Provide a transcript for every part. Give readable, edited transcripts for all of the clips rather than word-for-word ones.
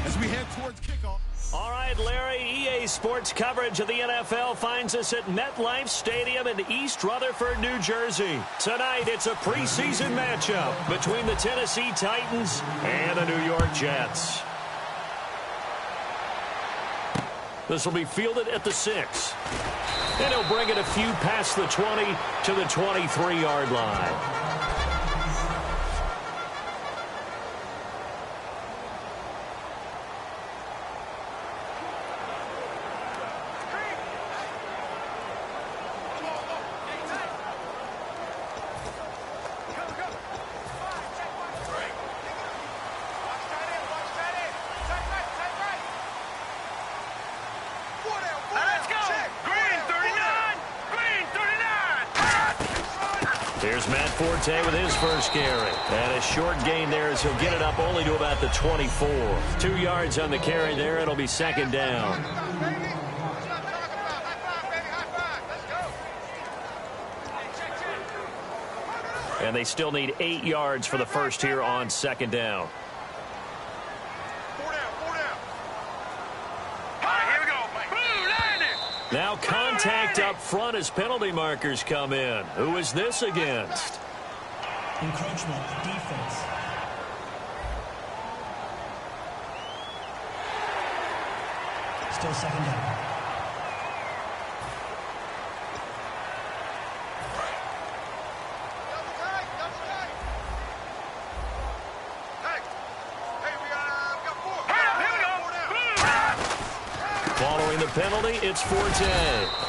as we head towards kickoff. All right, Larry, EA Sports coverage of the NFL finds us at MetLife Stadium in East Rutherford, New Jersey. Tonight, it's a preseason matchup between the Tennessee Titans and the New York Jets. This will be fielded at the 6. And he'll bring it a few past the 20 to the 23-yard line. With his first carry. And a short gain there as he'll get it up only to about the 24. 2 yards on the carry there. It'll be second down. And they still need 8 yards for the first here on second down. Now contact up front as penalty markers come in. Who is this against? Encroachment, defense. Still second down. Following the penalty, it's Forte.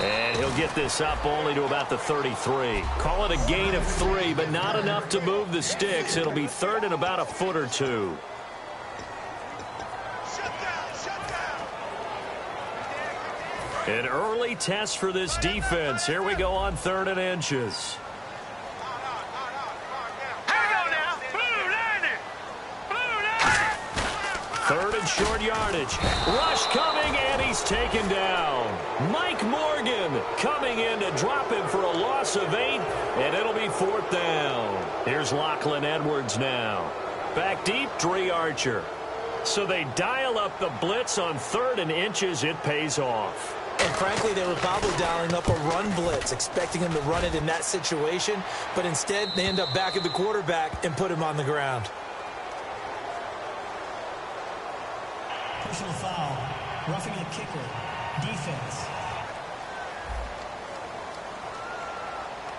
And he'll get this up only to about the 33. Call it a gain of 3, but not enough to move the sticks. It'll be third and about a foot or two. An early test for this defense. Here we go on 3rd and inches. Third and short yardage. Rush coming, and he's taken down. Mike Morgan coming in to drop him for a loss of 8, and it'll be 4th down. Here's Lachlan Edwards now. Back deep, Dre Archer. So they dial up the blitz on 3rd and inches. It pays off. And frankly, they were probably dialing up a run blitz, expecting him to run it in that situation. But instead, they end up back at the quarterback and put him on the ground. Personal foul, roughing the kicker, defense.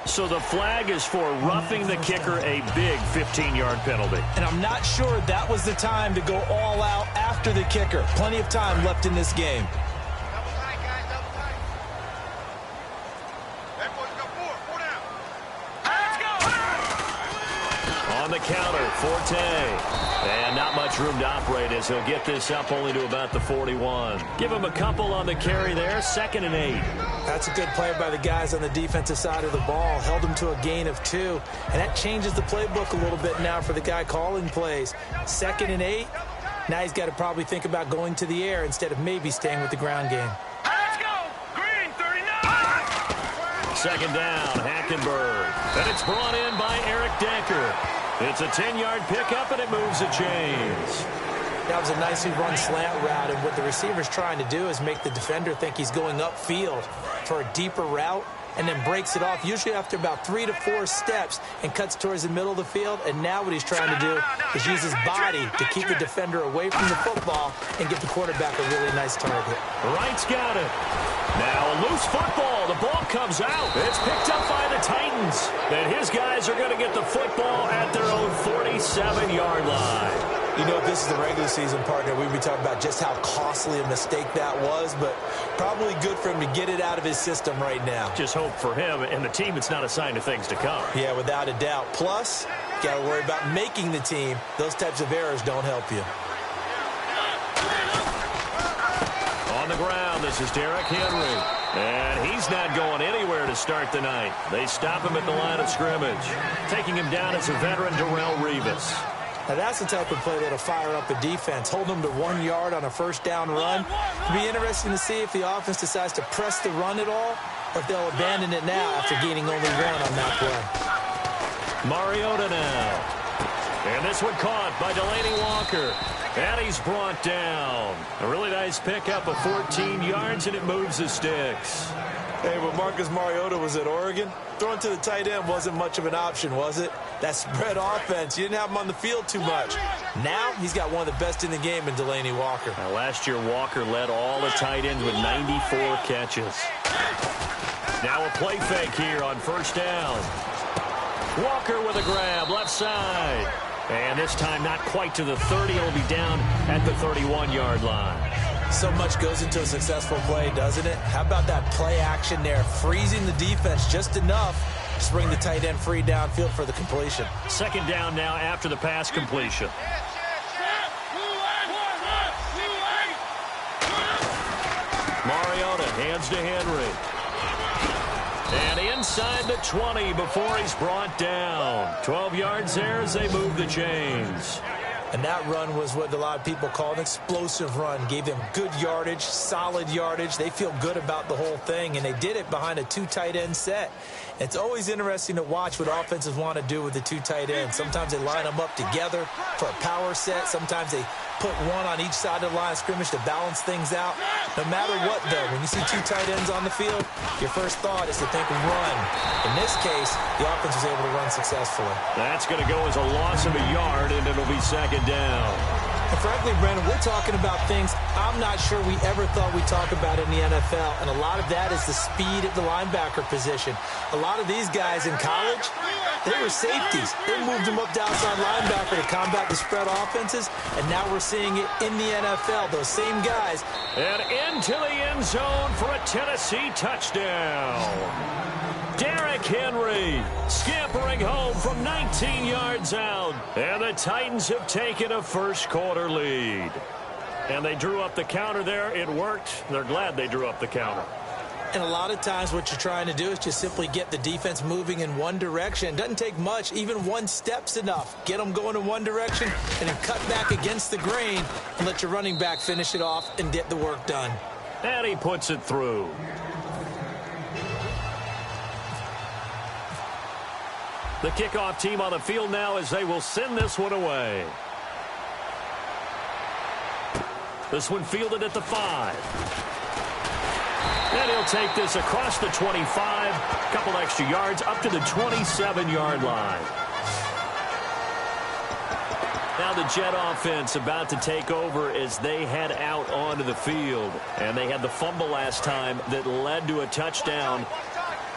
So the flag is for roughing the kicker, a big 15-yard penalty. And I'm not sure that was the time to go all out after the kicker. Plenty of time left in this game. Double tight, guys, double tight. That boy's got 4 down. Let's go! On the counter, Forte. And not much room to operate as he'll get this up only to about the 41. Give him a couple on the carry there, 2nd and 8. That's a good play by the guys on the defensive side of the ball. Held him to a gain of 2. And that changes the playbook a little bit now for the guy calling plays. 2nd and 8. Now he's got to probably think about going to the air instead of maybe staying with the ground game. Let's go! Green, 39! 2nd down, Hackenberg. And it's brought in by Eric Decker. It's a 10-yard pickup, and it moves the chains. That was a nicely run slant route, and what the receiver's trying to do is make the defender think he's going upfield for a deeper route, and then breaks it off, usually after about 3 to 4 steps, and cuts towards the middle of the field. And now what he's trying to do is use his body to keep the defender away from the football and get the quarterback a really nice target. Wright's got it. Now a loose football. The ball comes out. It's picked up by the Titans. And his guys are going to get the football at their own 47-yard line. You know, if this is the regular season, partner, we'd be talking about just how costly a mistake that was, but probably good for him to get it out of his system right now. Just hope for him and the team it's not a sign of things to come. Yeah, without a doubt. Plus, got to worry about making the team. Those types of errors don't help you. On the ground, this is Derrick Henry. And he's not going anywhere to start the night. They stop him at the line of scrimmage. Taking him down is a veteran, Darrelle Revis. Now that's the type of play that'll fire up a defense. Hold them to 1 yard on a first down run. It'll be interesting to see if the offense decides to press the run at all, or if they'll abandon it now after gaining only 1 on that play. Mariota now. And this one caught by Delaney Walker. And he's brought down. A really nice pickup of 14 yards, and it moves the sticks. Hey, when Marcus Mariota was at Oregon, throwing to the tight end wasn't much of an option, was it? That spread offense, you didn't have him on the field too much. Now, he's got one of the best in the game in Delaney Walker. Now, last year, Walker led all the tight ends with 94 catches. Now a play fake here on first down. Walker with a grab, left side. And this time, not quite to the 30. It'll be down at the 31-yard line. So much goes into a successful play, doesn't it? How about that play action there, freezing the defense just enough to bring the tight end free downfield for the completion. Second down now after the pass completion. Mariota hands to Henry. And inside the 20 before he's brought down. 12 yards there as they move the chains. And that run was what a lot of people call an explosive run. Gave them good yardage, solid yardage. They feel good about the whole thing, and they did it behind a two tight end set. It's always interesting to watch what offenses want to do with the two tight ends. Sometimes they line them up together for a power set. Sometimes they put one on each side of the line of scrimmage to balance things out. No matter what, though, when you see two tight ends on the field, your first thought is to think run. In this case, the offense was able to run successfully. That's going to go as a loss of a yard, and it'll be second down. And frankly, Brandon, we're talking about things I'm not sure we ever thought we'd talk about in the NFL, and a lot of that is the speed at the linebacker position. A lot of these guys in college, they were safeties. They moved them up to outside linebacker to combat the spread offenses, and now we're seeing it in the NFL. Those same guys. And into the end zone for a Tennessee touchdown. Derrick Henry scampering home from 19 yards out. And the Titans have taken a first quarter lead. And they drew up the counter there. It worked. They're glad they drew up the counter. And a lot of times what you're trying to do is just simply get the defense moving in one direction. Doesn't take much. Even one step's enough. Get them going in one direction and then cut back against the grain and let your running back finish it off and get the work done. And he puts it through. The kickoff team on the field now as they will send this one away. This one fielded at the 5. And he'll take this across the 25. A couple extra yards up to the 27-yard line. Now the Jet offense about to take over as they head out onto the field. And they had the fumble last time that led to a touchdown.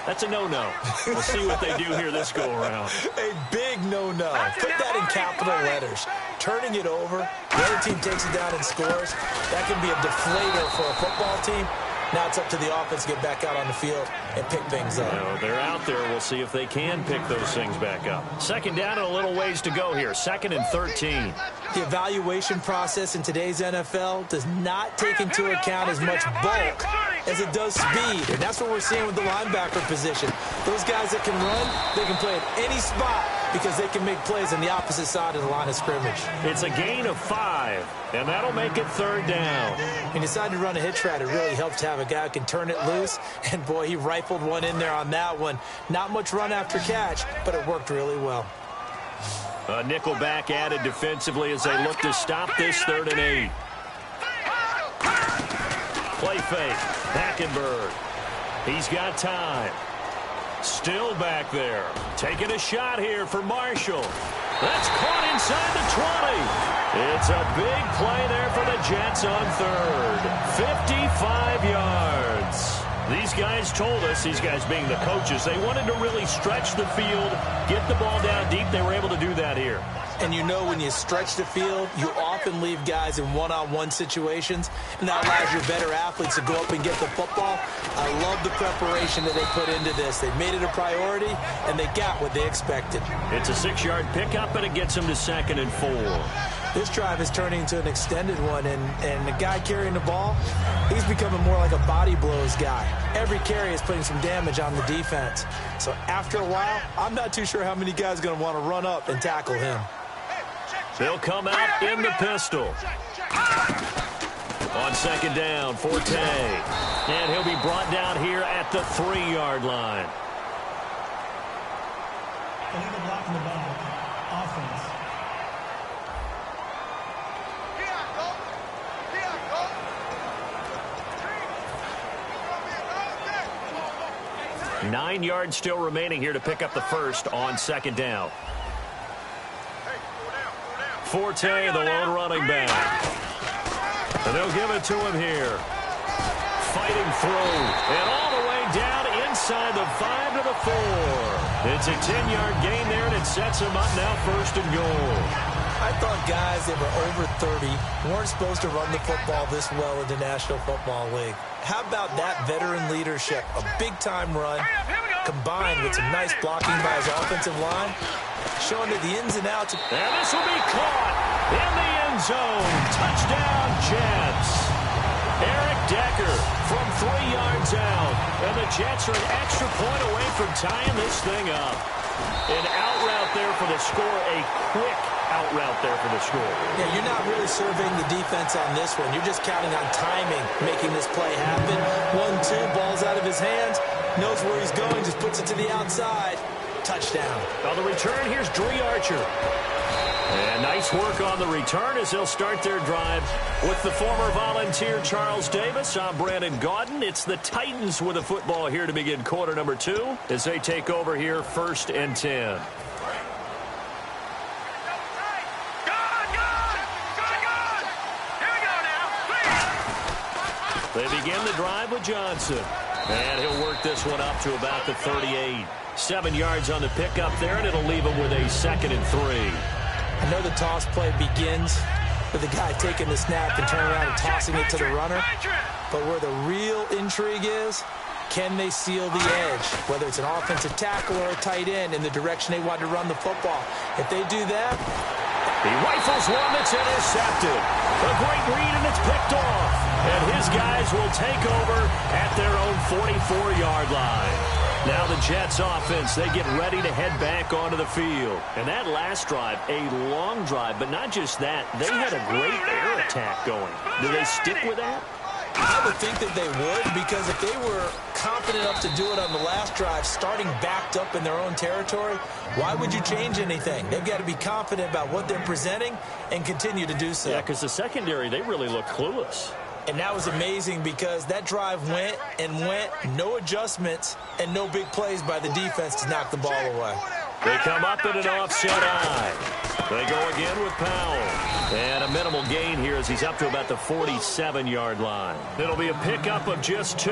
That's a no-no. We'll see what they do here this go-around. A big no-no. Put that in capital letters. Turning it over, the other team takes it down and scores. That can be a deflator for a football team. Now it's up to the offense to get back out on the field and pick things up. Well, they're out there. We'll see if they can pick those things back up. Second down and a little ways to go here. 2nd and 13. The evaluation process in today's NFL does not take into account as much bulk as it does speed. And that's what we're seeing with the linebacker position. Those guys that can run, they can play at any spot because they can make plays on the opposite side of the line of scrimmage. It's a gain of 5, and that'll make it 3rd down. When you decide to run a hitch route, it really helps to have a guy who can turn it loose. And, boy, he rifled one in there on that one. Not much run after catch, but it worked really well. A nickel back added defensively as they look to stop this 3rd and 8. Play fake. Hackenberg. He's got time. Still back there. Taking a shot here for Marshall. That's caught inside the 20. It's a big play there for the Jets on 3rd. 55 yards. These guys told us, these guys being the coaches, they wanted to really stretch the field, get the ball down deep. They were able to do that here. And you know when you stretch the field, you often leave guys in one-on-one situations, and that allows your better athletes to go up and get the football. I love the preparation that they put into this. They made it a priority, and they got what they expected. It's a 6-yard pickup, and it gets them to 2nd and 4. This drive is turning into an extended one, and the guy carrying the ball, he's becoming more like a body blows guy. Every carry is putting some damage on the defense. So after a while, I'm not too sure how many guys are going to want to run up and tackle him. They'll come out in the pistol. On 2nd down, Forte. And he'll be brought down here at the 3-yard line. Illegal block in the back. Offense. 9 yards still remaining here to pick up the first on second down. Forte, the lone running back. And they'll give it to him here. Fighting through. And all the way down inside the 5 to the 4. It's a 10-yard gain there, and it sets him up now first and goal. I thought guys that were over 30 weren't supposed to run the football this well in the National Football League. How about that veteran leadership? A big-time run combined with some nice blocking by his offensive line, showing that the ins and outs. And this will be caught in the end zone. Touchdown, Jets. Eric Decker from 3 yards out. And the Jets are an extra point away from tying this thing up. An out route there for the score, a quick out route there for the score. Yeah, you're not really surveying the defense on this one. You're just counting on timing, making this play happen. 1-2, ball's out of his hands, knows where he's going, just puts it to the outside. Touchdown. On the return, here's Dree Archer. And nice work on the return as they'll start their drive with the former Volunteer Charles Davis. I'm Brandon Gaudin. It's the Titans with the football here to begin quarter number 2 as they take over here first and 10. They begin the drive with Johnson. And he'll work this one up to about the 38. 7 yards on the pickup there, and it'll leave him with a 2nd and 3. I know the toss play begins with the guy taking the snap and turning around and tossing it to the runner. But where the real intrigue is, can they seal the edge? Whether it's an offensive tackle or a tight end in the direction they want to run the football. If they do that, he rifles one that's intercepted. A great read, and it's picked off. And his guys will take over at their own 44-yard line. Now the Jets offense, they get ready to head back onto the field. And that last drive, a long drive, but not just that. They had a great air attack going. Do they stick with that? I would think that they would, because if they were confident enough to do it on the last drive, starting backed up in their own territory, why would you change anything? They've got to be confident about what they're presenting and continue to do so. Yeah, because the secondary, they really look clueless. And that was amazing because that drive went and went, no adjustments, and no big plays by the defense to knock the ball away. They come up in an offset eye. They go again with Powell. And a minimal gain here as he's up to about the 47-yard line. It'll be a pickup of just 2,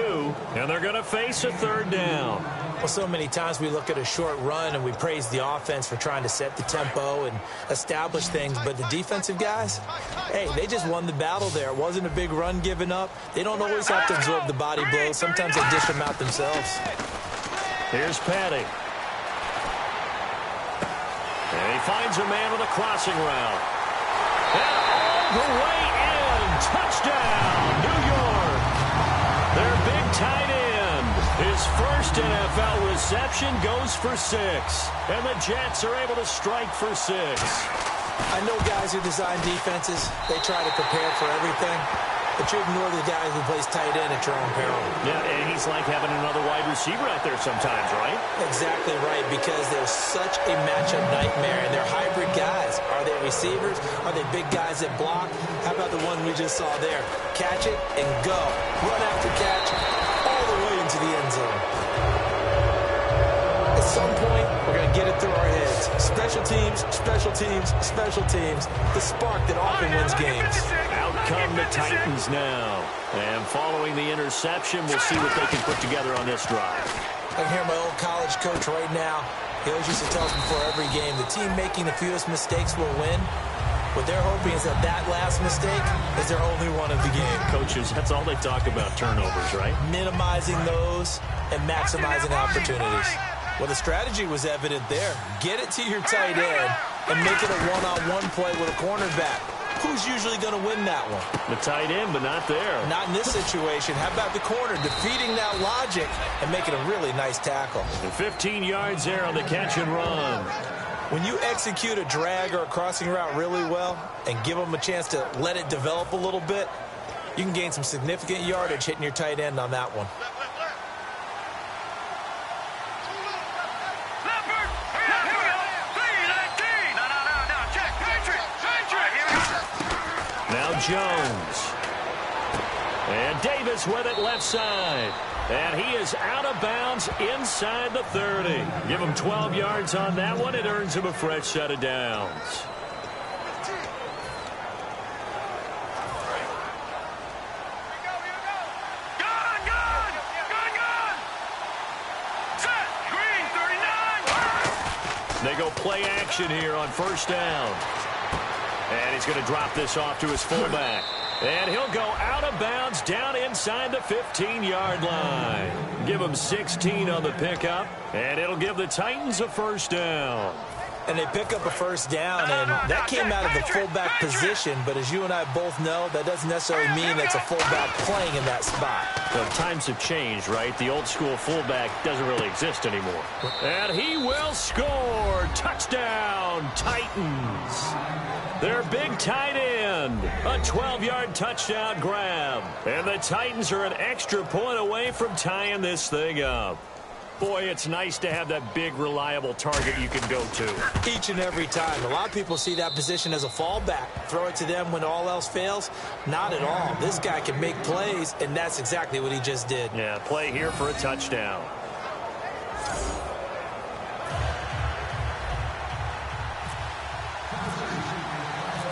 and they're going to face a 3rd down. Well, so many times we look at a short run and we praise the offense for trying to set the tempo and establish things, but the defensive guys, hey, they just won the battle there. It wasn't a big run given up. They don't always have to absorb the body blows. Sometimes they dish them out themselves. Here's Patty. And he finds a man with a crossing route. And all the way in. Touchdown, New York. Their big tight end. His first NFL reception goes for 6. And the Jets are able to strike for 6. I know guys who design defenses, they try to prepare for everything. But you ignore the guy who plays tight end at your own peril. Yeah, and he's like having another wide receiver out there sometimes, right? Exactly right, because they're such a matchup nightmare, and they're hybrid guys. Are they receivers? Are they big guys that block? How about the one we just saw there? Catch it and go. Run after catch all the way into the end zone. At some point, we're going to get it through our heads. Special teams, special teams, special teams. The spark that often wins games. Out come the Titans now. And following the interception, we'll see what they can put together on this drive. I can hear my old college coach right now. He always used to tell us before every game, the team making the fewest mistakes will win. What they're hoping is that that last mistake is their only one of the game. Coaches, that's all they talk about, turnovers, right? Minimizing those and maximizing opportunities. Well, the strategy was evident there. Get it to your tight end and make it a one-on-one play with a cornerback. Who's usually going to win that one? The tight end, but not there. Not in this situation. How about the corner defeating that logic and making a really nice tackle? And 15 yards there on the catch and run. When you execute a drag or a crossing route really well and give them a chance to let it develop a little bit, you can gain some significant yardage hitting your tight end on that one. Now Jones. And Davis with it left side. And he is out of bounds inside the 30. Give him 12 yards on that one. It earns him a fresh set of downs. They go play action here on first down. And he's going to drop this off to his fullback. And he'll go out of bounds down inside the 15-yard line. Give him 16 on the pickup. And it'll give the Titans a first down. And they pick up a first down, and that came out of the fullback position. But as you and I both know, that doesn't necessarily mean that's a fullback playing in that spot. Well, times have changed, right? The old-school fullback doesn't really exist anymore. And he will score. Touchdown, Titans. Their big tight end. A 12-yard touchdown grab. And the Titans are an extra point away from tying this thing up. Boy, it's nice to have that big, reliable target you can go to. Each and every time. A lot of people see that position as a fallback. Throw it to them when all else fails. Not at all. This guy can make plays, and that's exactly what he just did. Yeah, play here for a touchdown.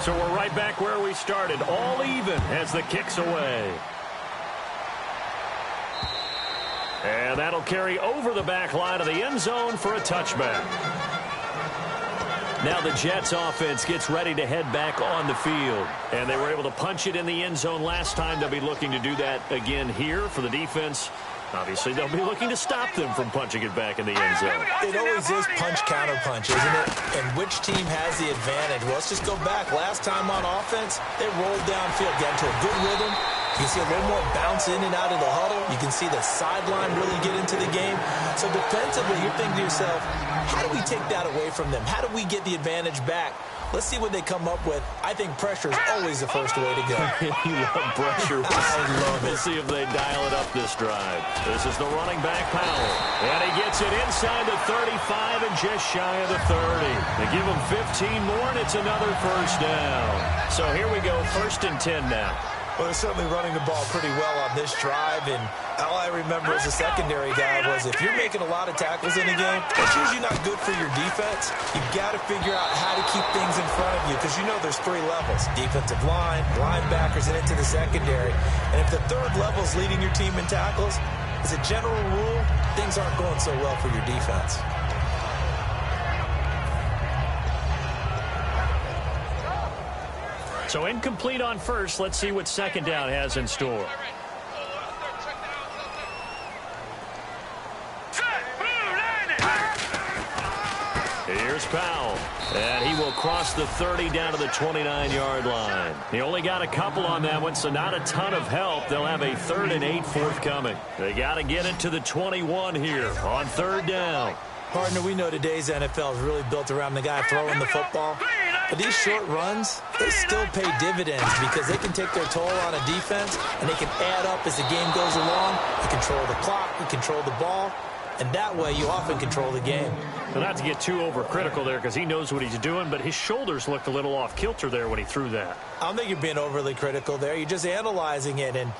So we're right back where we started. All even as the kick's away. And that'll carry over the back line of the end zone for a touchback. Now the Jets offense gets ready to head back on the field. And they were able to punch it in the end zone last time. They'll be looking to do that again here for the defense. Obviously, they'll be looking to stop them from punching it back in the end zone. It always is punch-counter-punch, isn't it? And which team has the advantage? Well, let's just go back. Last time on offense, they rolled downfield, got into a good rhythm. You can see a little more bounce in and out of the huddle. You can see the sideline really get into the game. So defensively, you're thinking to yourself, how do we take that away from them? How do we get the advantage back? Let's see what they come up with. I think pressure is always the first way to go. You love pressure. I love it. We'll see if they dial it up this drive. This is the running back, Powell. And he gets it inside the 35 and just shy of the 30. They give him 15 more, and it's another first down. So here we go, 1st and 10 now. Well, they're certainly running the ball pretty well on this drive, and all I remember as a secondary guy was if you're making a lot of tackles in a game, that's usually not good for your defense. You've got to figure out how to keep things in front of you because you know there's 3 levels, defensive line, linebackers, and into the secondary. And if the 3rd level is leading your team in tackles, as a general rule, things aren't going so well for your defense. So incomplete on first. Let's see what second down has in store. Here's Powell. And he will cross the 30 down to the 29-yard line. He only got a couple on that one, so not a ton of help. They'll have a 3rd and 8 forthcoming. They got to get it to the 21 here on 3rd down. Partner, we know today's NFL is really built around the guy throwing the football. But these short runs, they still pay dividends because they can take their toll on a defense and they can add up as the game goes along. You control the clock, you control the ball, and that way you often control the game. Well, not to get too overcritical there because he knows what he's doing, but his shoulders looked a little off kilter there when he threw that. I don't think you're being overly critical there. You're just analyzing it, and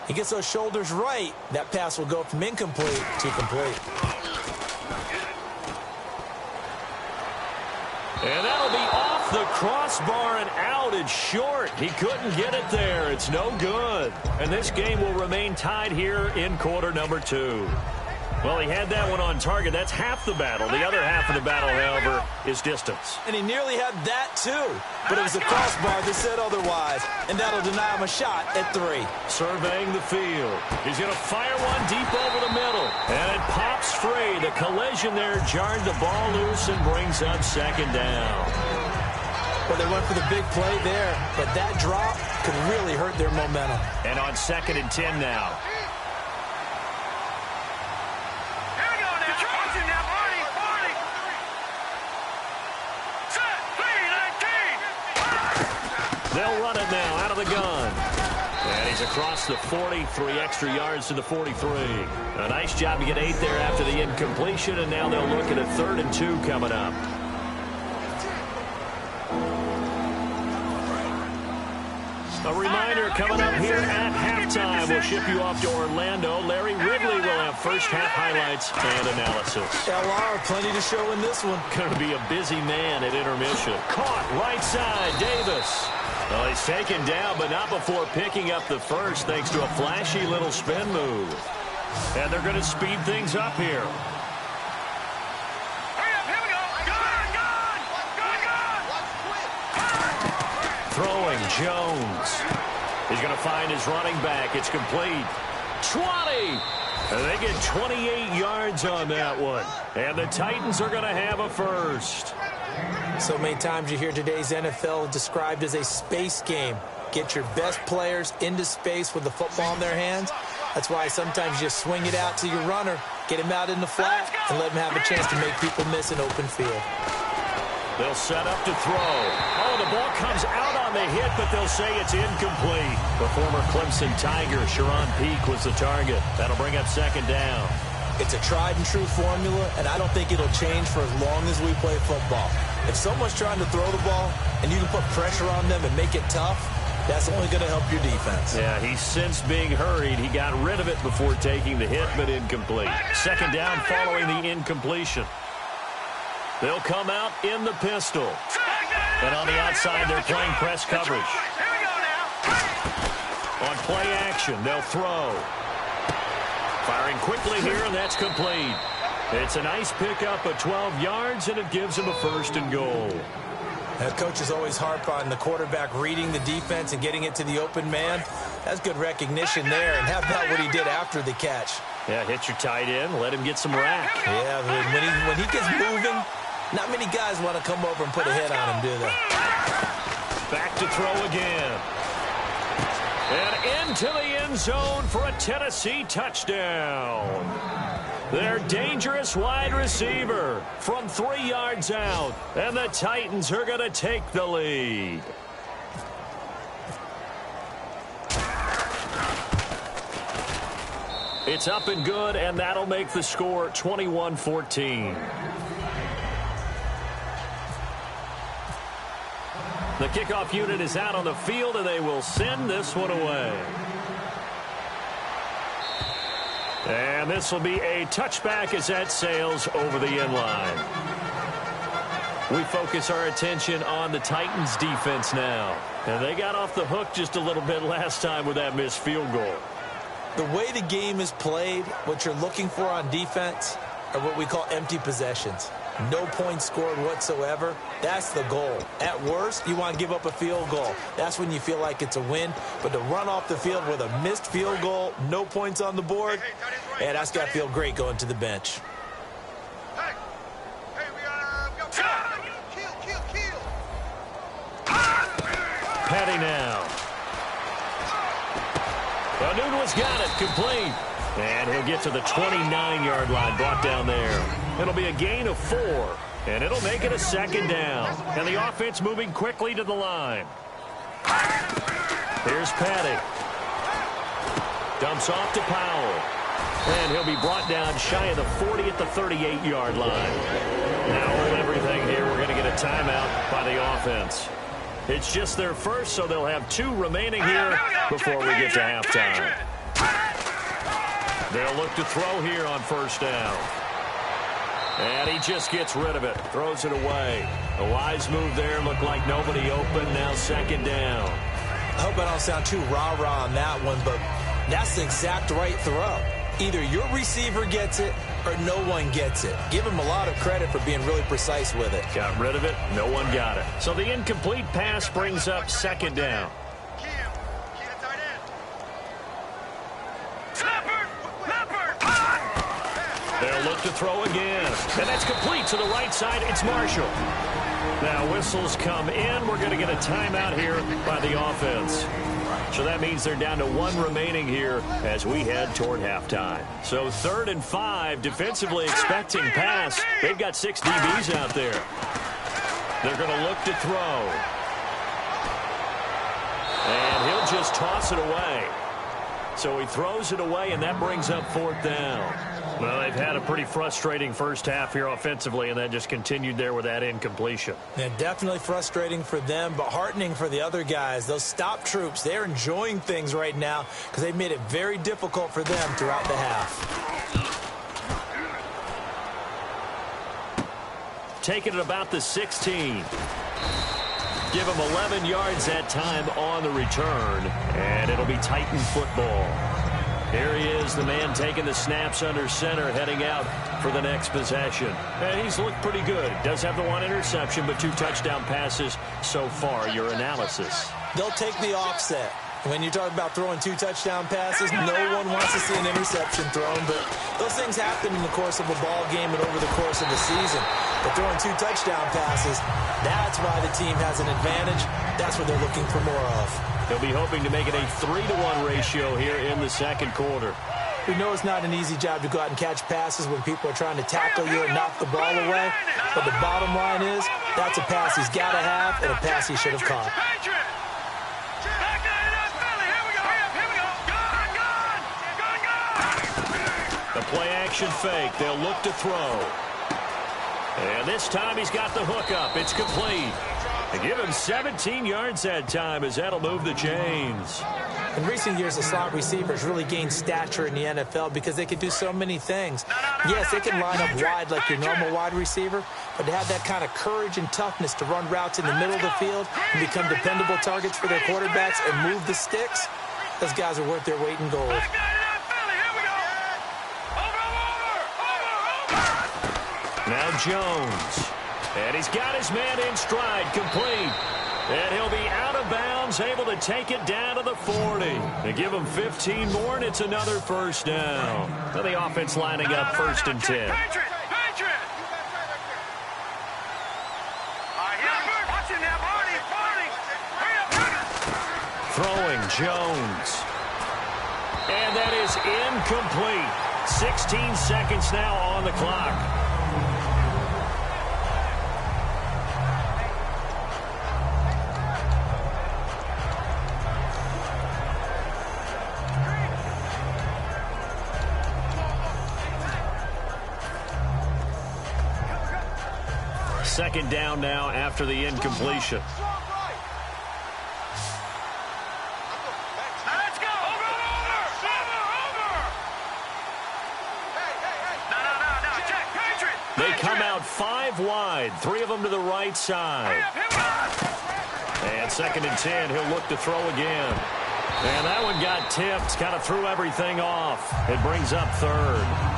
he gets those shoulders right. That pass will go from incomplete to complete. And that'll be off the crossbar and out. It's short. He couldn't get it there. It's no good. And this game will remain tied here in quarter number 2. Well, he had that one on target. That's half the battle. The other half of the battle, however, is distance. And he nearly had that, too. But it was the crossbar that said otherwise. And that'll deny him a shot at 3. Surveying the field. He's going to fire one deep over the middle. And it pops free. The collision there jarred the ball loose and brings up second down. Well, they went for the big play there. But that drop could really hurt their momentum. And on 2nd and 10 now. They'll run it now out of the gun. And he's across the 40, 3 extra yards to the 43. A nice job to get 8 there after the incompletion, and now they'll look at a 3rd and 2 coming up. A reminder coming up here at halftime. halftime, we'll ship you off to Orlando. Larry Ridley will have first half highlights and analysis. LR, plenty to show in this one. Going to be a busy man at intermission. Caught right side, Davis. Well, he's taken down, but not before picking up the first, thanks to a flashy little spin move. And they're going to speed things up here. Throwing Jones. He's going to find his running back. It's complete. 20. And they get 28 yards on that one. And the Titans are going to have a first. So many times you hear today's NFL described as a space game. Get your best players into space with the football in their hands. That's why sometimes you swing it out to your runner, get him out in the flat, and let him have a chance to make people miss an open field. They'll set up to throw. Oh, the ball comes out on the hit, but they'll say it's incomplete. The former Clemson Tiger, Sharon Peak, was the target. That'll bring up second down. It's a tried-and-true formula, and I don't think it'll change for as long as we play football. If someone's trying to throw the ball, and you can put pressure on them and make it tough, that's only going to help your defense. Yeah, he's since being hurried. He got rid of it before taking the hit, but incomplete. Second down following the incompletion. They'll come out in the pistol. And on the outside, they're playing press coverage. On play action, they'll throw. Firing quickly here, and that's complete. It's a nice pickup of 12 yards, and it gives him a first and goal. Coaches always harp on the quarterback reading the defense and getting it to the open man. That's good recognition there. And how about what he did after the catch? Yeah, hit your tight end, let him get some rack. Yeah, when he gets moving, not many guys want to come over and put a hit on him, do they? Back to throw again. And into the end zone for a Tennessee touchdown. Their dangerous wide receiver from 3 yards out. And the Titans are going to take the lead. It's up and good, and that'll make the score 21-14. The kickoff unit is out on the field, and they will send this one away. And this will be a touchback as that sails over the end line. We focus our attention on the Titans defense now. And they got off the hook just a little bit last time with that missed field goal. The way the game is played, what you're looking for on defense are what we call empty possessions. No points scored whatsoever. That's the goal. At worst, you want to give up a field goal. That's when you feel like it's a win. But to run off the field with a missed field goal, no points on the board, yeah, that's got to feel great going to the bench. Hey, we got kill. Petty now. Well, Newton's got it, complete. And he'll get to the 29-yard line, brought down there. It'll be a gain of 4, and it'll make it a second down. And the offense moving quickly to the line. Here's Petty. Dumps off to Powell. And he'll be brought down shy of the 40 at the 38-yard line. Now hold everything here. We're going to get a timeout by the offense. It's just their first, so they'll have 2 remaining here before we get to halftime. They'll look to throw here on first down. And he just gets rid of it. Throws it away. A wise move there. Looked like nobody open. Now second down. I hope I don't sound too rah-rah on that one, but that's the exact right throw. Either your receiver gets it or no one gets it. Give him a lot of credit for being really precise with it. Got rid of it. No one got it. So the incomplete pass brings up second down. They'll look to throw again. And that's complete to the right side. It's Marshall. Now whistles come in. We're going to get a timeout here by the offense. So that means they're down to 1 remaining here as we head toward halftime. So 3rd and 5, defensively expecting pass. They've got 6 DBs out there. They're going to look to throw. And he'll just toss it away. So he throws it away, and that brings up 4th down. Well, they've had a pretty frustrating first half here offensively, and that just continued there with that incompletion. Yeah, definitely frustrating for them, but heartening for the other guys. Those stop troops, they're enjoying things right now because they've made it very difficult for them throughout the half. Taking it about the 16. Give him 11 yards that time on the return, and it'll be Titan football. Here he is, the man taking the snaps under center, heading out for the next possession. And he's looked pretty good. Does have the 1 interception, but 2 touchdown passes so far. Your analysis. They'll take the offset. When you talk about throwing 2 touchdown passes, no one wants to see an interception thrown, but those things happen in the course of a ball game and over the course of the season. But throwing 2 touchdown passes, that's why the team has an advantage. That's what they're looking for more of. He'll be hoping to make it a 3-to-1 ratio here in the second quarter. We know it's not an easy job to go out and catch passes when people are trying to tackle you and knock the ball away. But the bottom line is, that's a pass he's got to have and a pass he should have caught. The play-action fake. They'll look to throw. And this time he's got the hook up. It's complete. They give him 17 yards that time as that'll move the chains. In recent years, the slot receivers really gained stature in the NFL because they can do so many things. Yes, they can line up wide like your normal wide receiver, but to have that kind of courage and toughness to run routes in the middle of the field and become dependable targets for their quarterbacks and move the sticks, those guys are worth their weight in gold. Now Jones. And he's got his man in stride, complete. And he'll be out of bounds, able to take it down to the 40. They give him 15 more, and it's another first down. Now the offense lining up 1st and 10. Throwing Jones. And that is incomplete. 16 seconds now on the clock. Second down now after the incompletion. They come out 5 wide, 3 of them to the right side. And 2nd and 10, he'll look to throw again. And that one got tipped, kind of threw everything off. It brings up 3rd.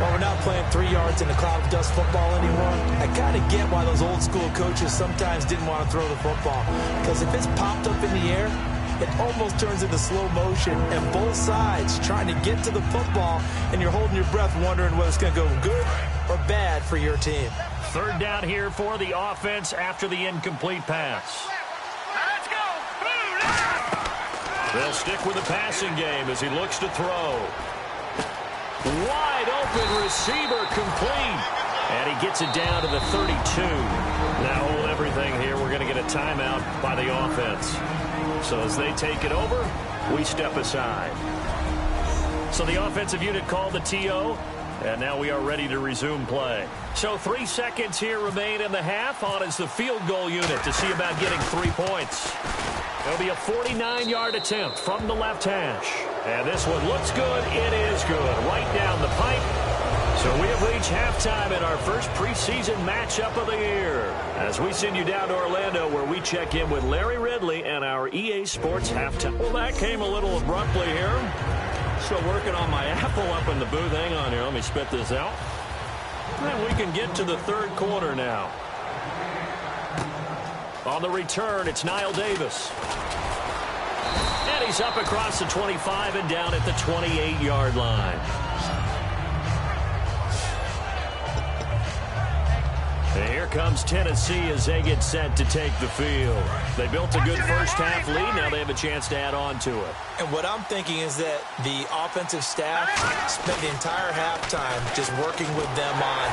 Well, we're not playing 3 yards in a cloud of dust football anymore. I kind of get why those old school coaches sometimes didn't want to throw the football. Because if it's popped up in the air, it almost turns into slow motion. And both sides trying to get to the football, and you're holding your breath wondering whether it's going to go good or bad for your team. 3rd down here for the offense after the incomplete pass. They'll stick with the passing game as he looks to throw. Wide open receiver, complete. And he gets it down to the 32. Now hold everything here. We're going to get a timeout by the offense. So as they take it over, we step aside. So the offensive unit called the TO. And now we are ready to resume play. So 3 seconds here remain in the half. On is the field goal unit to see about getting 3 points. It'll be a 49-yard attempt from the left hash. And this one looks good. It is good. Right down the pipe. So we have reached halftime in our first preseason matchup of the year. As we send you down to Orlando, where we check in with Larry Ridley and our EA Sports halftime. Well, that came a little abruptly here. Still working on my Apple up in the booth. Hang on here. Let me spit this out. And we can get to the 3rd quarter now. On the return, it's Niall Davis. And he's up across the 25 and down at the 28-yard line. And here comes Tennessee as they get set to take the field. They built a good first-half lead. Now they have a chance to add on to it. And what I'm thinking is that the offensive staff spent the entire halftime just working with them on,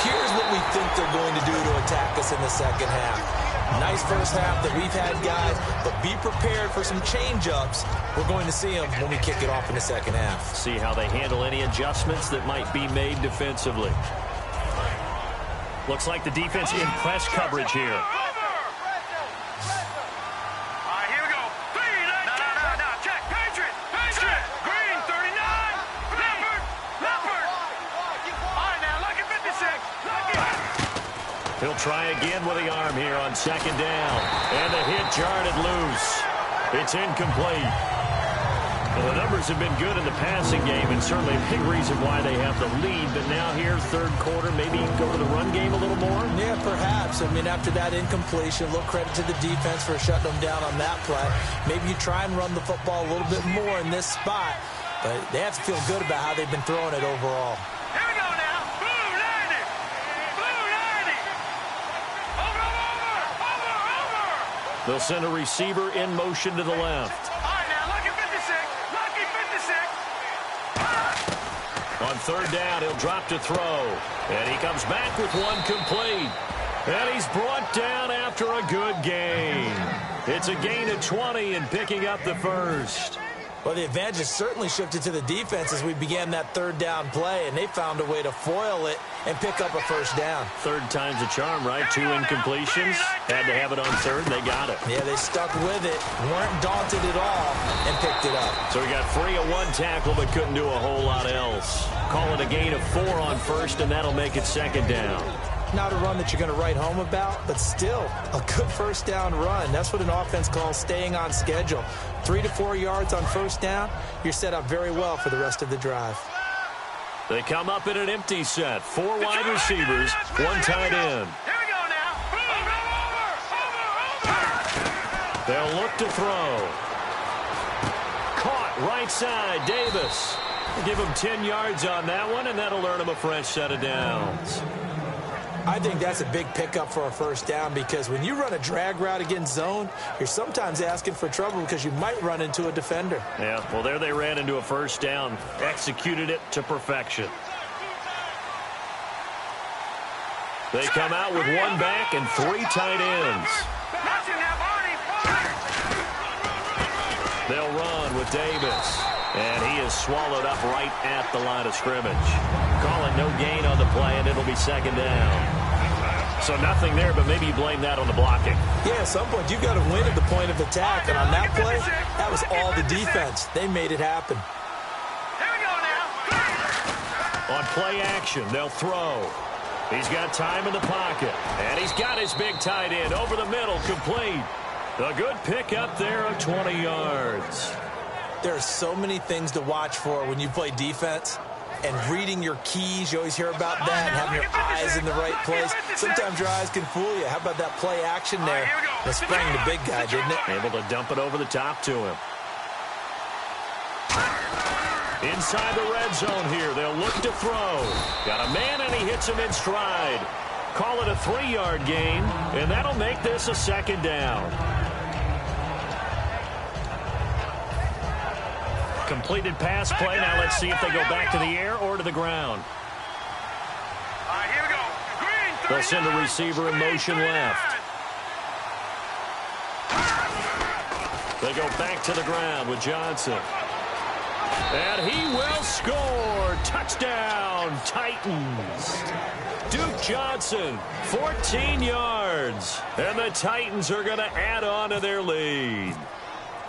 here's what we think they're going to do to attack us in the second half. Nice first half that we've had, guys, but be prepared for some change-ups. We're going to see them when we kick it off in the second half. See how they handle any adjustments that might be made defensively. Looks like the defense in press coverage here. He'll try again with the arm here on second down. And the hit jarred it loose. It's incomplete. Well, the numbers have been good in the passing game, and certainly a big reason why they have the lead. But now here, third quarter, maybe go to the run game a little more? Yeah, perhaps. I mean, after that incompletion, a little credit to the defense for shutting them down on that play. Maybe you try and run the football a little bit more in this spot. But they have to feel good about how they've been throwing it overall. They'll send a receiver in motion to the left. All right, now, lucky 56. Lucky 56. On third down, he'll drop to throw. And he comes back with one complete. And he's brought down after a good gain. It's a gain of 20 and picking up the first. Well, the advantage has certainly shifted to the defense as we began that third down play, and they found a way to foil it and pick up a first down. Third time's a charm, right? 2 incompletions. Had to have it on third. They got it. Yeah, they stuck with it, weren't daunted at all, and picked it up. So we got 3 of 1 tackle, but couldn't do a whole lot else. Call it a gain of 4 on first, and that'll make it second down. Not a run that you're going to write home about, but still a good first down run. That's what an offense calls staying on schedule. 3 to 4 yards on first down, you're set up very well for the rest of the drive. They come up in an empty set. 4 wide receivers, 1 tight end. Here we go now. Over. They'll look to throw. Caught right side, Davis. Give him 10 yards on that one, and that'll earn him a fresh set of downs. I think that's a big pickup for a first down because when you run a drag route against zone, you're sometimes asking for trouble because you might run into a defender. Yeah, well, there they ran into a first down. Executed it to perfection. They come out with 1 back and 3 tight ends. They'll run with Davis. And he is swallowed up right at the line of scrimmage. Call it no gain on the play, and it'll be second down. So nothing there, but maybe you blame that on the blocking. Yeah, at some point, you've got to win at the point of attack. And on that play, that was all the defense. They made it happen. Here we go now. On play action, they'll throw. He's got time in the pocket. And he's got his big tight end over the middle, complete. A good pick up there of 20 yards. There are so many things to watch for when you play defense. And reading your keys, you always hear about that, and having your eyes in the right place. Sometimes your eyes can fool you. How about that play action there? It sprang the big guy, didn't it? Able to dump it over the top to him. Inside the red zone here, they'll look to throw. Got a man, and he hits him in stride. Call it a 3-yard gain, and that'll make this a second down. Completed pass play. Now let's see if they go back to the air or to the ground. All right, here we go. Green, They'll send the receiver in motion left. They go back to the ground with Johnson. And he will score. Touchdown, Titans. Duke Johnson, 14 yards. And the Titans are going to add on to their lead.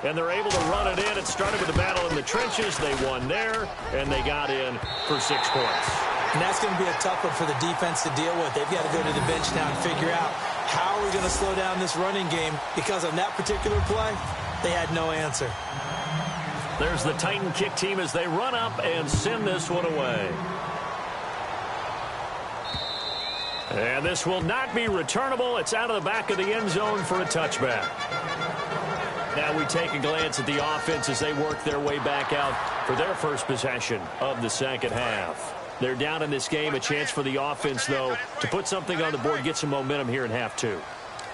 And they're able to run it in. It started with a battle in the trenches. They won there, and they got in for 6 points. And that's going to be a tough one for the defense to deal with. They've got to go to the bench now and figure out how are we going to slow down this running game, because on that particular play, they had no answer. There's the Titan kick team as they run up and send this one away. And this will not be returnable. It's out of the back of the end zone for a touchback. Now we take a glance at the offense as they work their way back out for their first possession of the second half. They're down in this game. A chance for the offense, though, to put something on the board, get some momentum here in half 2.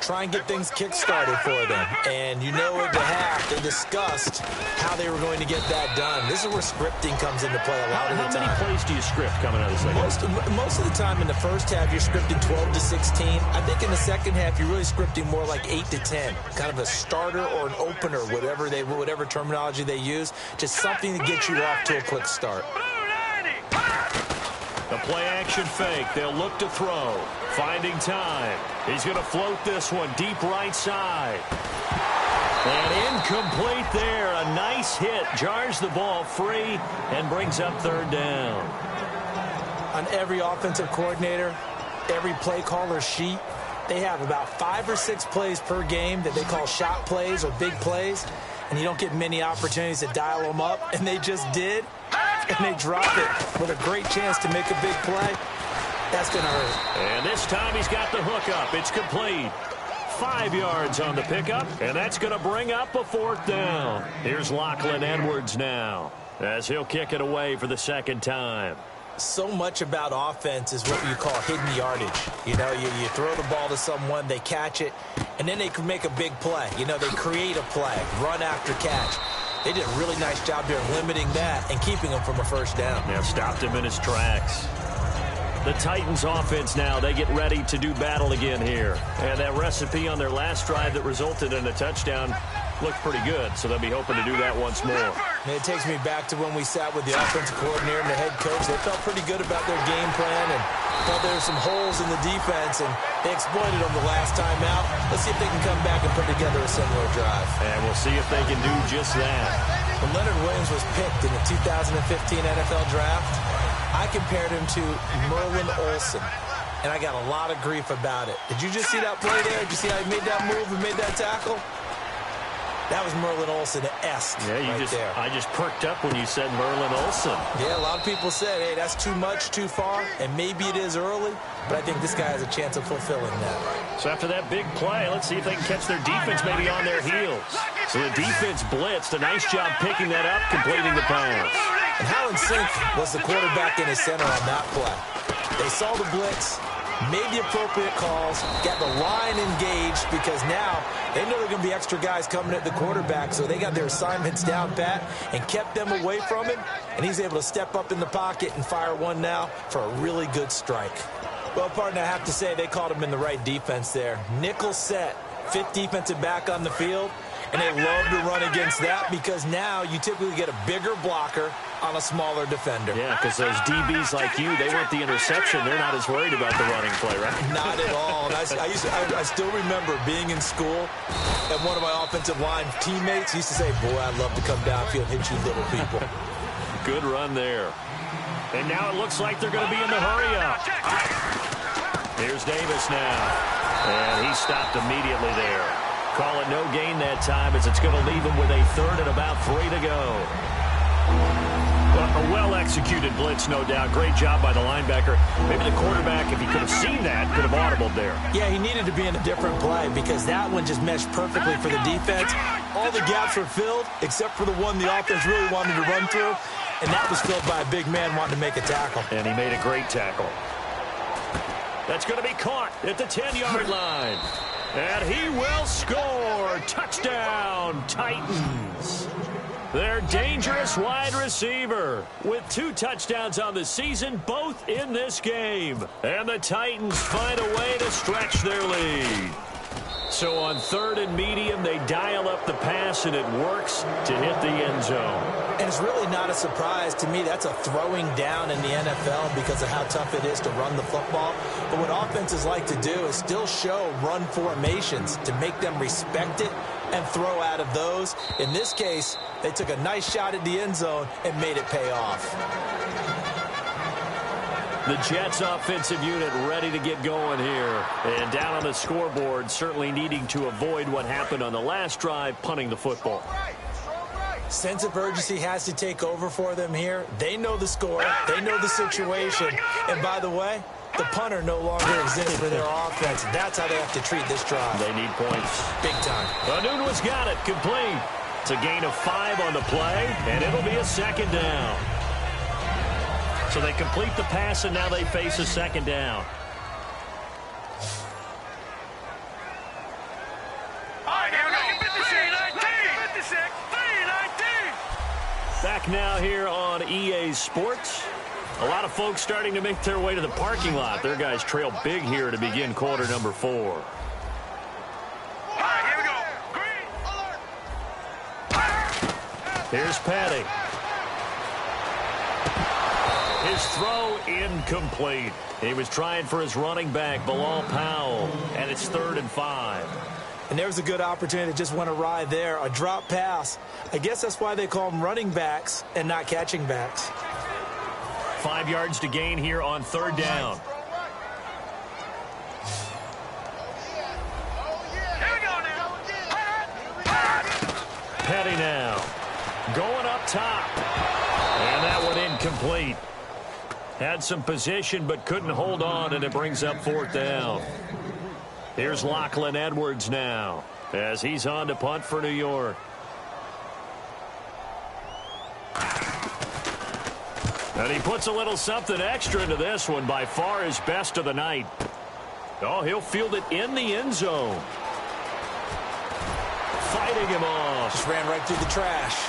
try and get things kick-started for them. And you know at the half, they discussed how they were going to get that done. This is where scripting comes into play a lot of the time. How many plays do you script coming out of the second? Most of the time in the first half, you're scripting 12 to 16. I think in the second half, you're really scripting more like 8 to 10. Kind of a starter or an opener, whatever terminology they use. Just something to get you off to a quick start. The play-action fake. They'll look to throw. Finding time. He's going to float this one deep right side. And incomplete there. A nice hit. Jars the ball free and brings up third down. On every offensive coordinator, every play caller sheet, they have about 5 or 6 plays per game that they call shot plays or big plays. And you don't get many opportunities to dial them up. And they just did. And they drop it with a great chance to make a big play. That's going to hurt. And this time he's got the hook up. It's complete. 5 yards on the pickup, and that's going to bring up a fourth down. Here's Lachlan Edwards now as he'll kick it away for the second time. So much about offense is what you call hidden yardage. You know, you throw the ball to someone, they catch it, and then they can make a big play. You know, they create a play, run after catch. They did a really nice job there limiting that and keeping him from a first down. Yeah, stopped him in his tracks. The Titans offense now, they get ready to do battle again here. And that recipe on their last drive that resulted in a touchdown looked pretty good, so they'll be hoping to do that once more. And it takes me back to when we sat with the offensive coordinator and the head coach. They felt pretty good about their game plan and thought there were some holes in the defense, and they exploited them the last time out. Let's see if they can come back and put together a similar drive. And we'll see if they can do just that. When Leonard Williams was picked in the 2015 NFL Draft, I compared him to Merlin Olsen, and I got a lot of grief about it. Did you just see that play there? Did you see how he made that move and made that tackle? That was Merlin Olsen-esque there. I just perked up when you said Merlin Olsen. Yeah, a lot of people said, hey, that's too much, too far, and maybe it is early, but I think this guy has a chance of fulfilling that. So after that big play, let's see if they can catch their defense maybe on their heels. So the defense blitzed. A nice job picking that up, completing the pass. And how in sync was the quarterback in his center on that play? They saw the blitz, made the appropriate calls, got the line engaged because now they know there are going to be extra guys coming at the quarterback, so they got their assignments down pat and kept them away from him, and he's able to step up in the pocket and fire one now for a really good strike. Well, partner, I have to say they called him in the right defense there. Nickel set, 5th defensive back on the field, and they love to run against that because now you typically get a bigger blocker on a smaller defender. Yeah, because those DBs like you, they want the interception. They're not as worried about the running play, right? Not at all. And I still remember being in school, and one of my offensive line teammates used to say, boy, I'd love to come downfield and hit you little people. Good run there. And now it looks like they're going to be in the hurry up. Here's Davis now. And he stopped immediately there. Call it no gain that time as it's going to leave him with a third and about 3 to go. A well-executed blitz, no doubt. Great job by the linebacker. Maybe the quarterback, if he could have seen that, could have audibled there. Yeah, he needed to be in a different play because that one just meshed perfectly for the defense. All the gaps were filled except for the one the offense really wanted to run through, and that was filled by a big man wanting to make a tackle. And he made a great tackle. That's going to be caught at the 10-yard line. And he will score. Touchdown, Titans. Their dangerous wide receiver with 2 touchdowns on the season, both in this game. And the Titans find a way to stretch their lead. So on 3rd and medium, they dial up the pass, and it works to hit the end zone. And it's really not a surprise to me. That's a throwing down in the NFL because of how tough it is to run the football. But what offenses like to do is still show run formations to make them respect it and throw out of those. In this case, they took a nice shot at the end zone and made it pay off. The Jets offensive unit ready to get going here. And down on the scoreboard, certainly needing to avoid what happened on the last drive, punting the football. Sense of urgency has to take over for them here. They know the score. They know the situation. And by the way, the punter no longer exists for their offense. That's how they have to treat this drive. They need points. Big time. Anunwa's got it. Complete. It's a gain of 5 on the play, and it'll be a second down. So they complete the pass, and now they face a second down. Back now here on EA Sports. A lot of folks starting to make their way to the parking lot. Their guys trail big here to begin quarter number 4. All right, here we go. Green alert. Here's Petty. His throw incomplete. He was trying for his running back, Bilal Powell, and it's 3rd and 5. And there's a good opportunity that just went awry there. A drop pass. I guess that's why they call them running backs and not catching backs. 5 yards to gain here on 3rd down. Here we go now. Petty now. Going up top. And that one incomplete. Had some position but couldn't hold on, and it brings up 4th down. Here's Lachlan Edwards now as he's on to punt for New York. And he puts a little something extra into this one, by far his best of the night. Oh, he'll field it in the end zone. Fighting him off. Just ran right through the trash.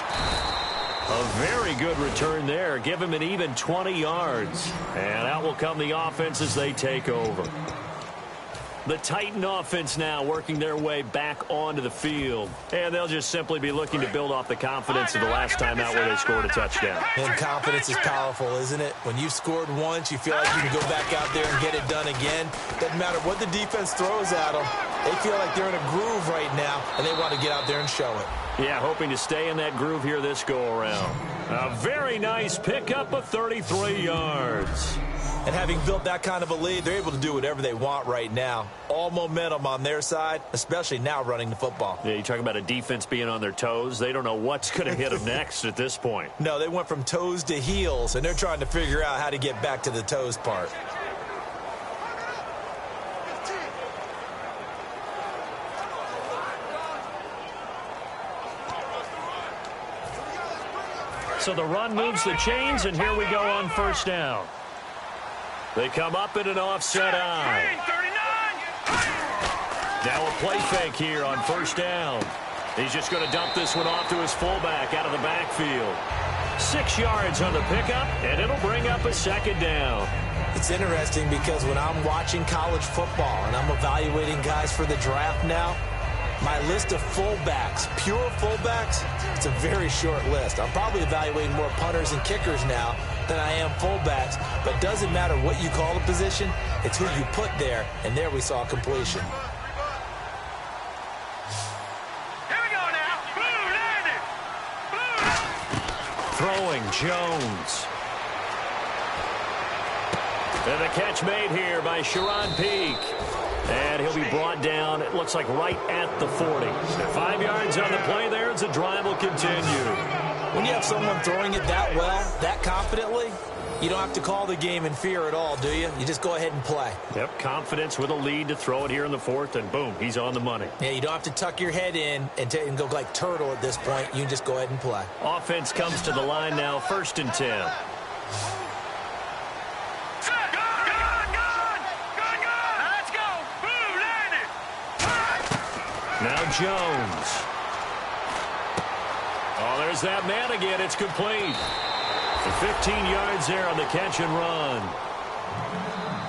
A very good return there. Give him an even 20 yards. And out will come the offense as they take over. The Titan offense now working their way back onto the field. And they'll just simply be looking to build off the confidence of the last time out where they scored a touchdown. And confidence is powerful, isn't it? When you've scored once, you feel like you can go back out there and get it done again. Doesn't matter what the defense throws at them. They feel like they're in a groove right now, and they want to get out there and show it. Yeah, hoping to stay in that groove here this go-around. A very nice pickup of 33 yards. And having built that kind of a lead, they're able to do whatever they want right now. All momentum on their side, especially now running the football. Yeah, you talk about a defense being on their toes. They don't know what's going to hit them next at this point. No, they went from toes to heels, and they're trying to figure out how to get back to the toes part. So the run moves the chains, and here we go on 1st down. They come up in an offset eye. Now a play fake here on 1st down. He's just going to dump this one off to his fullback out of the backfield. 6 yards on the pickup, and it'll bring up a 2nd down. It's interesting because when I'm watching college football and I'm evaluating guys for the draft now, my list of fullbacks, pure fullbacks, it's a very short list. I'm probably evaluating more punters and kickers now than I am fullbacks, but it doesn't matter what you call a position, it's who you put there, and there we saw completion. Here we go now. Blue landed. Blue. Throwing Jones. And the catch made here by Sharon Peak. And he'll be brought down, it looks like right at the 40. 5 yards on the play there as the drive will continue. When you have someone throwing it that well, that confidently, you don't have to call the game in fear at all, do you? You just go ahead and play. Yep, confidence with a lead to throw it here in the 4th, and boom, he's on the money. Yeah, you don't have to tuck your head in and go like turtle at this point. You can just go ahead and play. Offense comes to the line now, 1st and 10. Now Jones. Oh, there's that man again. It's complete. For 15 yards there on the catch and run.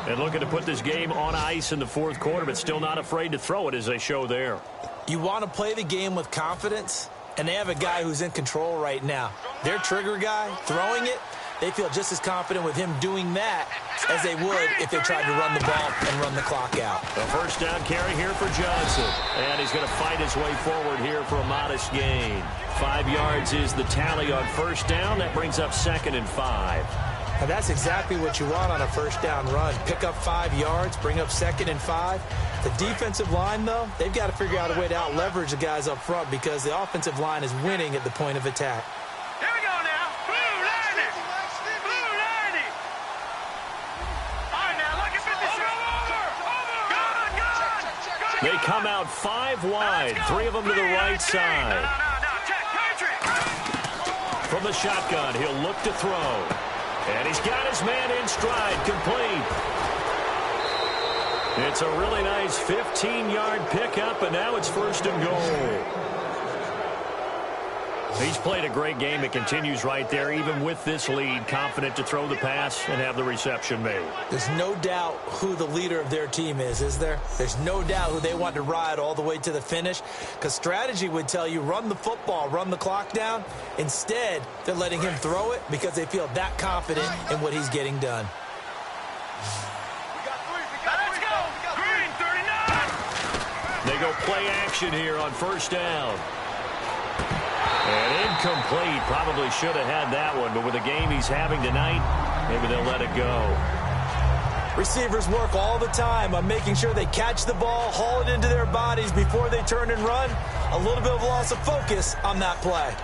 And looking to put this game on ice in the 4th quarter, but still not afraid to throw it as they show there. You want to play the game with confidence, and they have a guy who's in control right now. Their trigger guy throwing it, they feel just as confident with him doing that as they would if they tried to run the ball and run the clock out. A 1st down carry here for Johnson. And he's going to fight his way forward here for a modest gain. 5 yards is the tally on 1st down. That brings up 2nd and 5. And that's exactly what you want on a 1st down run. Pick up 5 yards, bring up 2nd and 5. The defensive line, though, they've got to figure out a way to out-leverage the guys up front because the offensive line is winning at the point of attack. Here we go now. Blue landed. Blue landed. All right, now look at 50. Over. They come out 5 wide, 3 of them to the right side. No, check. Patrick. From the shotgun, he'll look to throw. And he's got his man in stride, complete. It's a really nice 15-yard pickup, and now it's 1st and goal. He's played a great game. It continues right there, even with this lead, confident to throw the pass and have the reception made. There's no doubt who the leader of their team is there? There's no doubt who they want to ride all the way to the finish, because strategy would tell you run the football, run the clock down. Instead, they're letting him throw it because they feel that confident in what he's getting done. Let's go. Green 39. They go play action here on first down. And incomplete. Probably should have had that one, but with the game he's having tonight, maybe they'll let it go. Receivers work all the time on making sure they catch the ball, haul it into their bodies before they turn and run. A little bit of loss of focus on that play.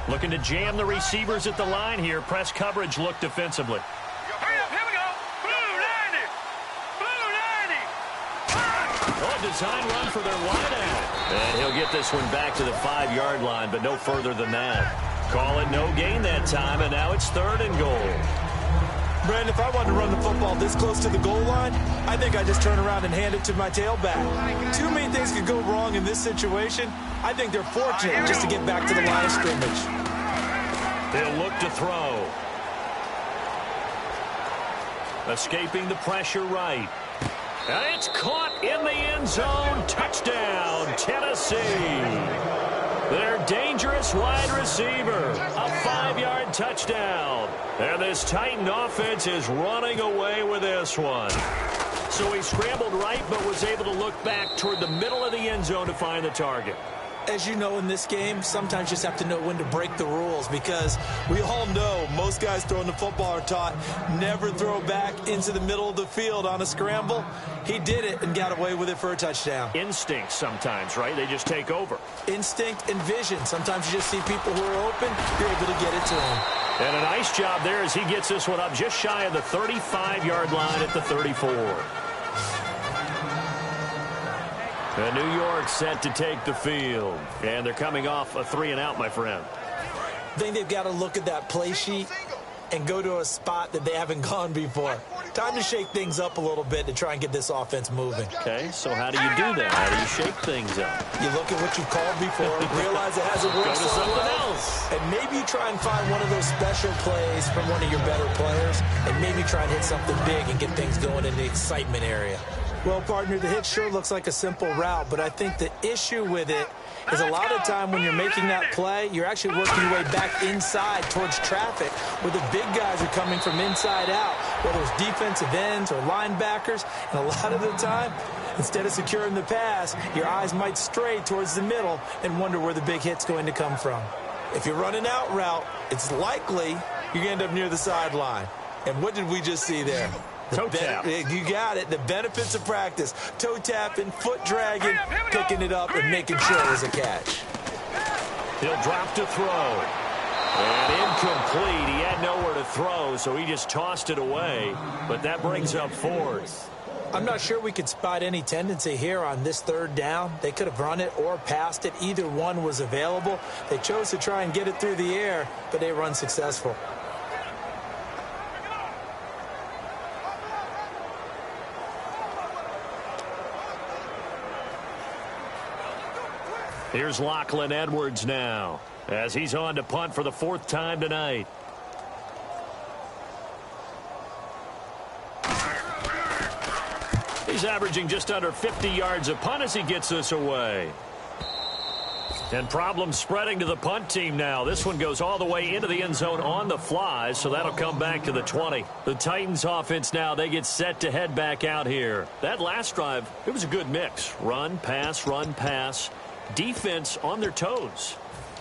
Looking to jam the receivers at the line here. Press coverage look defensively. Hurry up, here we go. Blue 90. Blue 90. Oh, design run for their wideout. And he'll get this one back to the 5-yard line, but no further than that. Call it no gain that time, and now it's 3rd and goal. Brandon, if I wanted to run the football this close to the goal line, I think I'd just turn around and hand it to my tailback. Too many things could go wrong in this situation. I think they're fortunate just to get back to the line of scrimmage. They'll look to throw. Escaping the pressure right. And it's caught in the end zone. Touchdown, Tennessee. Their dangerous wide receiver. A 5-yard touchdown. And this Titan offense is running away with this one. So he scrambled right, but was able to look back toward the middle of the end zone to find the target. As you know, in this game, sometimes you just have to know when to break the rules, because we all know most guys throwing the football are taught never throw back into the middle of the field on a scramble. He did it and got away with it for a touchdown. Instinct sometimes, right? They just take over. Instinct and vision. Sometimes you just see people who are open, you're able to get it to them. And a nice job there as he gets this one up just shy of the 35-yard line at the 34. And New York set to take the field. And they're coming off a 3-and-out, my friend. I think they've got to look at that play sheet and go to a spot that they haven't gone before. Time to shake things up a little bit to try and get this offense moving. Okay, so how do you do that? How do you shake things up? You look at what you've called before, realize it hasn't worked Go to so something well, else. and maybe you try and find one of those special plays from one of your better players, and maybe try and hit something big and get things going in the excitement area. Well, partner, the hit sure looks like a simple route, but I think the issue with it is a lot of time when you're making that play, you're actually working your way back inside towards traffic, where the big guys are coming from inside out, whether it's defensive ends or linebackers. And a lot of the time, instead of securing the pass, your eyes might stray towards the middle and wonder where the big hit's going to come from. If you're running out route, it's likely you're going to end up near the sideline. And what did we just see there? Toe tap. You got it. The benefits of practice. Toe tapping, foot dragging, picking it up, and making sure it was a catch. He'll drop to throw. And incomplete. He had nowhere to throw, so he just tossed it away. But that brings up 4th. I'm not sure we could spot any tendency here on this 3rd down. They could have run it or passed it. Either one was available. They chose to try and get it through the air, but they were unsuccessful. Here's Lachlan Edwards now, as he's on to punt for the 4th time tonight. He's averaging just under 50 yards a punt as he gets this away. And problems spreading to the punt team now. This one goes all the way into the end zone on the fly, so that'll come back to the 20. The Titans offense now, they get set to head back out here. That last drive, it was a good mix. Run, pass, defense on their toes.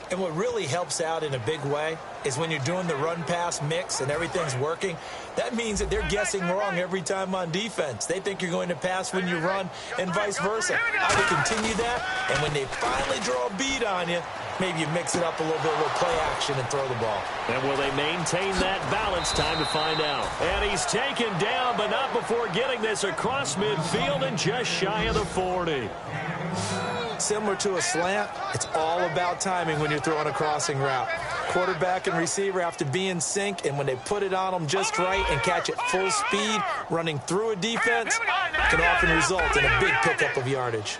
And what really helps out in a big way is when you're doing the run-pass mix and everything's working, that means that they're guessing wrong every time on defense. They think you're going to pass when you run and vice versa. Either continue that, and when they finally draw a beat on you, maybe you mix it up a little bit with play action and throw the ball. And will they maintain that balance? Time to find out. And he's taken down, but not before getting this across midfield and just shy of the 40. Similar to a slant, it's all about timing when you're throwing a crossing route. Quarterback and receiver have to be in sync, and when they put it on them just right and catch it full speed, running through a defense, can often result in a big pickup of yardage.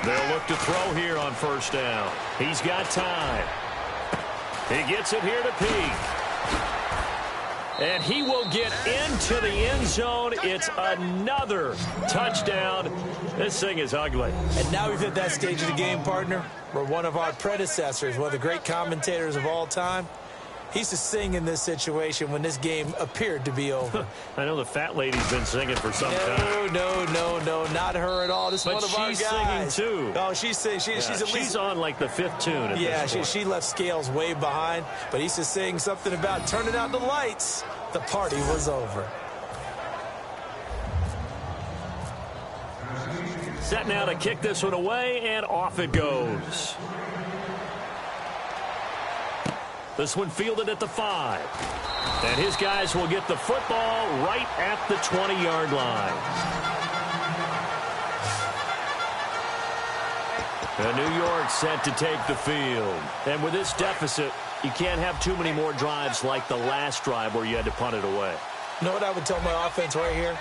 They'll look to throw here on first down. He's got time. He gets it here to Peak. And he will get into the end zone. It's another touchdown. This thing is ugly. And now we've hit that stage of the game, partner, where one of our predecessors, one of the great commentators of all time, he used to sing in this situation when this game appeared to be over. I know the fat lady's been singing for some time. No, not her at all. This is one of our guys. But she's singing, too. Oh, she's singing. She's on, like, the 5th tune at this point. She left Scales way behind, but he used to sing something about turning out the lights. The party was over. Set now to kick this one away, and off it goes. This one fielded at the 5. And his guys will get the football right at the 20-yard line. And New York set to take the field. And with this deficit, you can't have too many more drives like the last drive where you had to punt it away. You know what I would tell my offense right here?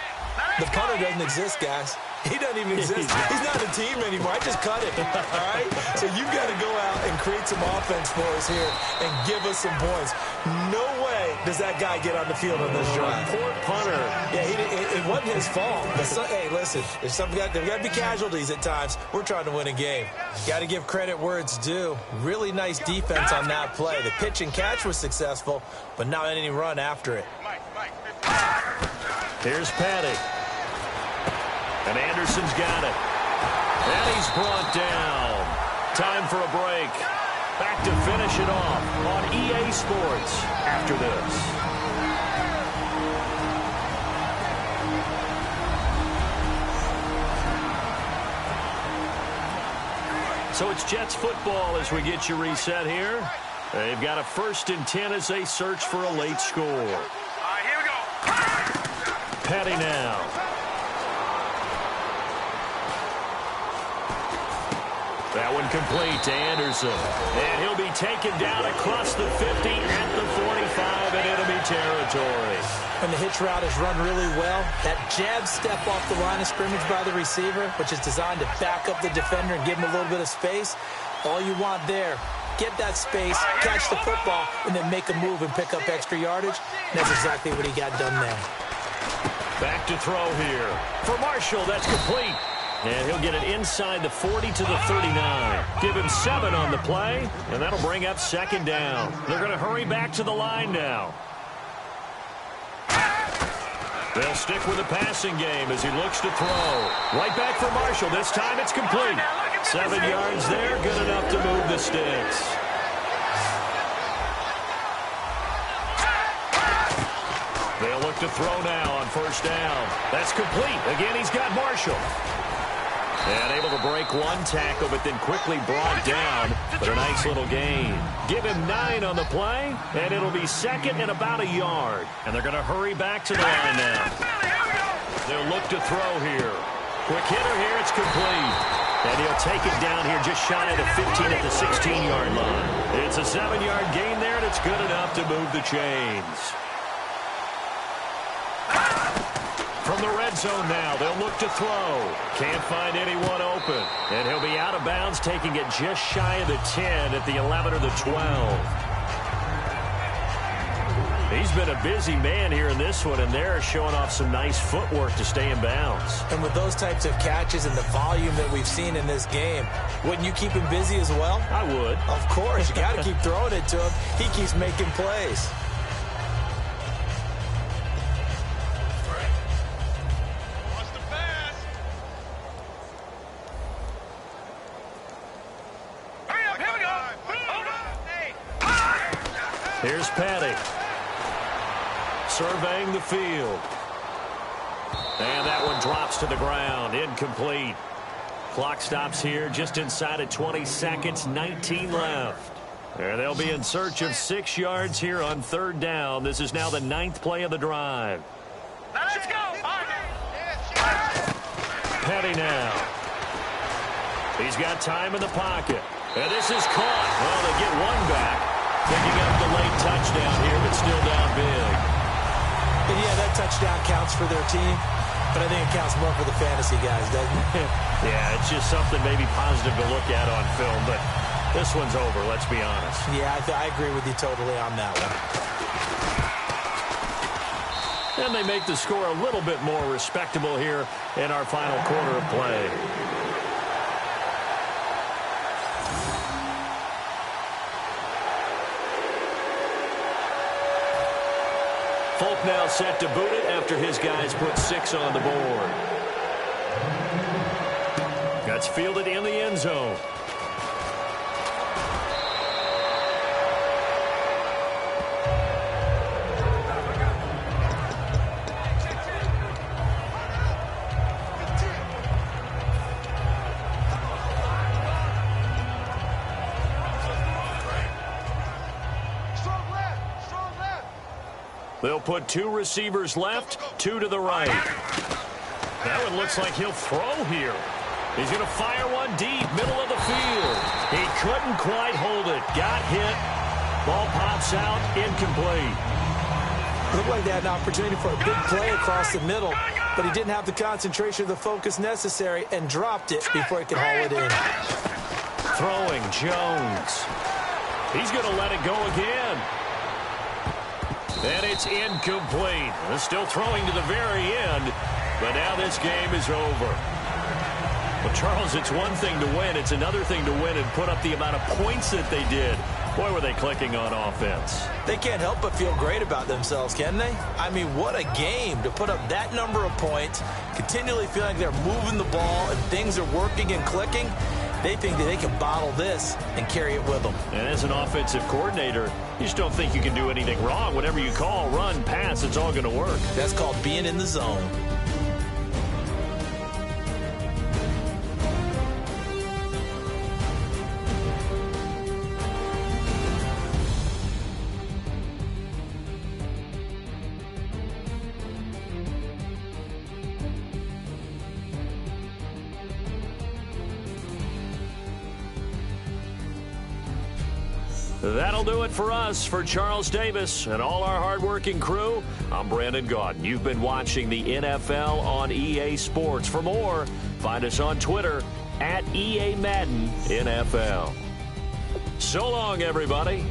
The punter doesn't exist, guys. He doesn't even exist. He's not a team anymore. I just cut it, all right? So you've got to go out and create some offense for us here and give us some points. No way does that guy get on the field on this drive. Poor punter. Yeah, it wasn't his fault. Hey, listen, there's got to be casualties at times. We're trying to win a game. Got to give credit where it's due. Really nice defense on that play. The pitch and catch was successful, but not any run after it. Here's Petty. And Anderson's got it. And he's brought down. Time for a break. Back to finish it off on EA Sports after this. So it's Jets football as we get you reset here. They've got a 1st and 10 as they search for a late score. All right, here we go. Petty now. That one complete to Anderson. And he'll be taken down across the 50 at the 45 in enemy territory. When the hitch route is run really well, that jab step off the line of scrimmage by the receiver, which is designed to back up the defender and give him a little bit of space, all you want there, get that space, catch the football, and then make a move and pick up extra yardage. And that's exactly what he got done there. Back to throw here. For Marshall, that's complete. And he'll get it inside the 40 to the 39. Give him 7 on the play, and that'll bring up 2nd down. They're going to hurry back to the line now. They'll stick with the passing game as he looks to throw. Right back for Marshall. This time it's complete. 7 yards there, good enough to move the sticks. They'll look to throw now on 1st down. That's complete. Again, he's got Marshall. And able to break one tackle, but then quickly brought down. But a nice little gain. Give him 9 on the play, and it'll be 2nd and about a yard. And they're going to hurry back to the line now. They'll look to throw here. Quick hitter here, it's complete. And he'll take it down here just shy of the 15 at the 16-yard line. It's a 7-yard gain there, and it's good enough to move the chains. From the red zone now, they'll look to throw. Can't find anyone open. And he'll be out of bounds, taking it just shy of the 10 at the 11 or the 12. He's been a busy man here in this one, and they're showing off some nice footwork to stay in bounds. And with those types of catches and the volume that we've seen in this game, wouldn't you keep him busy as well? I would. Of course. You got to keep throwing it to him. He keeps making plays. Here's Petty. Surveying the field. And that one drops to the ground. Incomplete. Clock stops here just inside of 20 seconds. 19 left. And they'll be in search of 6 yards here on 3rd down. This is now the 9th play of the drive. Let's go. Petty now. He's got time in the pocket. And this is caught. Well, they get one back. Picking up the late touchdown here, but still down big. And yeah, that touchdown counts for their team, but I think it counts more for the fantasy guys, doesn't it? Yeah, it's just something maybe positive to look at on film, but this one's over, let's be honest. Yeah, I agree with you totally on that one. And they make the score a little bit more respectable here in our final quarter of play. Folk now set to boot it after his guys put 6 on the board. That's fielded in the end zone. They'll put 2 receivers left, 2 to the right. That one looks like he'll throw here. He's going to fire one deep, middle of the field. He couldn't quite hold it. Got hit. Ball pops out, incomplete. Looked like they had an opportunity for a big play across the middle, but he didn't have the concentration or the focus necessary and dropped it before he could haul it in. Throwing Jones. He's going to let it go again. And it's incomplete. They're still throwing to the very end, but now this game is over. Well, Charles, it's one thing to win. It's another thing to win and put up the amount of points that they did. Boy, were they clicking on offense. They can't help but feel great about themselves, can they? I mean, what a game to put up that number of points, continually feeling like they're moving the ball and things are working and clicking. They think that they can bottle this and carry it with them. And as an offensive coordinator, you just don't think you can do anything wrong. Whatever you call, run, pass, it's all going to work. That's called being in the zone. That'll do it for us. For Charles Davis and all our hardworking crew, I'm Brandon Gaudin. You've been watching the NFL on EA Sports. For more, find us on Twitter @EA Madden NFL. So long, everybody.